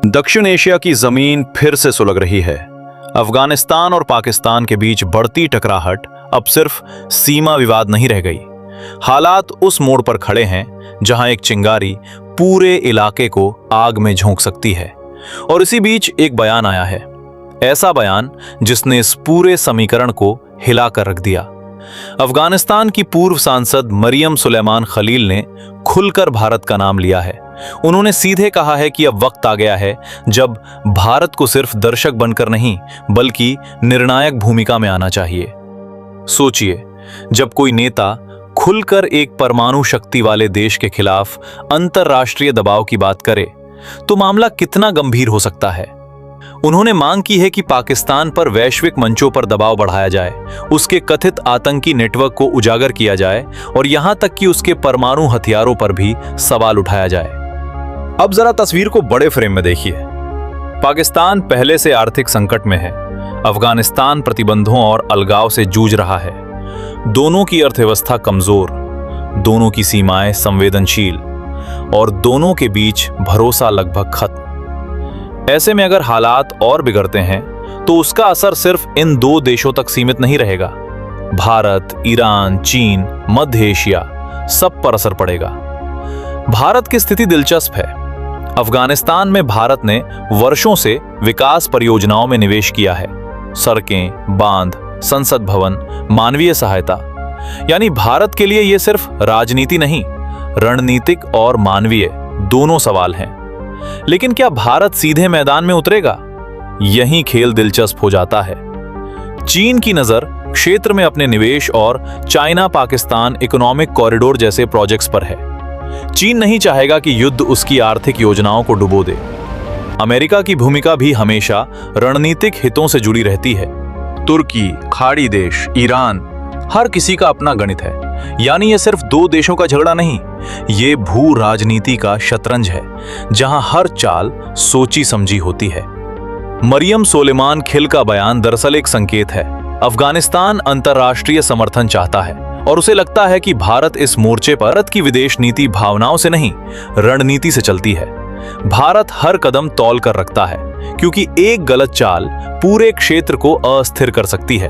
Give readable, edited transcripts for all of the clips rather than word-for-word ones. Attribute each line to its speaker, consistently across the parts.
Speaker 1: दक्षिण एशिया की जमीन फिर से सुलग रही है। अफगानिस्तान और पाकिस्तान के बीच बढ़ती टकराहट अब सिर्फ सीमा विवाद नहीं रह गई। हालात उस मोड़ पर खड़े हैं जहां एक चिंगारी पूरे इलाके को आग में झोंक सकती है। और इसी बीच एक बयान आया है, ऐसा बयान जिसने इस पूरे समीकरण को हिला कर रख दिया। अफगानिस्तान की पूर्व सांसद मरियम सुलेमान खलील ने खुलकर भारत का नाम लिया है। उन्होंने सीधे कहा है कि अब वक्त आ गया है जब भारत को सिर्फ दर्शक बनकर नहीं बल्कि निर्णायक भूमिका में आना चाहिए। सोचिए, जब कोई नेता खुलकर एक परमाणु शक्ति वाले देश के खिलाफ अंतरराष्ट्रीय दबाव की बात करे तो मामला कितना गंभीर हो सकता है। उन्होंने मांग की है कि पाकिस्तान पर वैश्विक मंचों पर दबाव बढ़ाया जाए, उसके कथित आतंकी नेटवर्क को उजागर किया जाए और यहां तक कि उसके परमाणु हथियारों पर भी सवाल उठाया जाए। अब जरा तस्वीर को बड़े फ्रेम में देखिए। पाकिस्तान पहले से आर्थिक संकट में है। अफगानिस्तान प्रतिबंधों और अलगाव से जूझ रहा है। दोनों की अर्थव्यवस्था कमजोर, दोनों की सीमाएं संवेदनशील और दोनों के बीच भरोसा लगभग खत्म। ऐसे में अगर हालात और बिगड़ते हैं तो उसका असर सिर्फ इन दो देशों तक सीमित नहीं रहेगा। भारत, ईरान, चीन, मध्य एशिया, सब पर असर पड़ेगा। भारत की स्थिति दिलचस्प है। अफगानिस्तान में भारत ने वर्षों से विकास परियोजनाओं में निवेश किया है। सड़कें, बांध, संसद भवन, मानवीय सहायता। यानी भारत के लिए यह सिर्फ राजनीति नहीं, रणनीतिक और मानवीय दोनों सवाल हैं। लेकिन क्या भारत सीधे मैदान में उतरेगा? यही खेल दिलचस्प हो जाता है। चीन की नजर क्षेत्र में अपने निवेश और चाइना पाकिस्तान इकोनॉमिक कॉरिडोर जैसे प्रोजेक्ट्स पर है। चीन नहीं चाहेगा कि युद्ध उसकी आर्थिक योजनाओं को डुबो दे। अमेरिका की भूमिका भी हमेशा रणनीतिक हितों से जुड़ी रहती है। तुर्की, खाड़ी देश, ईरान, हर किसी का अपना गणित है। यानी यह सिर्फ दो देशों का झगड़ा नहीं, ये भू राजनीति का शतरंज है जहां हर चाल सोची समझी होती है। मरियम सुलेमान खिल का बयान दरअसल एक संकेत है। अफगानिस्तान अंतर्राष्ट्रीय समर्थन चाहता है और उसे लगता है कि भारत इस मोर्चे पर भारत की विदेश नीति भावनाओं से नहीं, रणनीति से चलती है। भारत हर कदम तौल कर रखता है क्योंकि एक गलत चाल पूरे क्षेत्र को अस्थिर कर सकती है।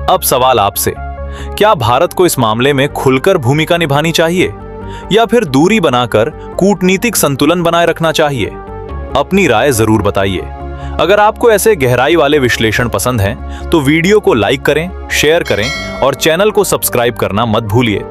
Speaker 1: अब सवाल आपसे, क्या भारत को इस मामले में खुलकर भूमिका निभानी चाहिए या फिर दूरी बनाकर कूटनीतिक संतुलन बनाए रखना चाहिए? अपनी राय जरूर बताइए। अगर आपको ऐसे गहराई वाले विश्लेषण पसंद हैं तो वीडियो को लाइक करें, शेयर करें और चैनल को सब्सक्राइब करना मत भूलिए।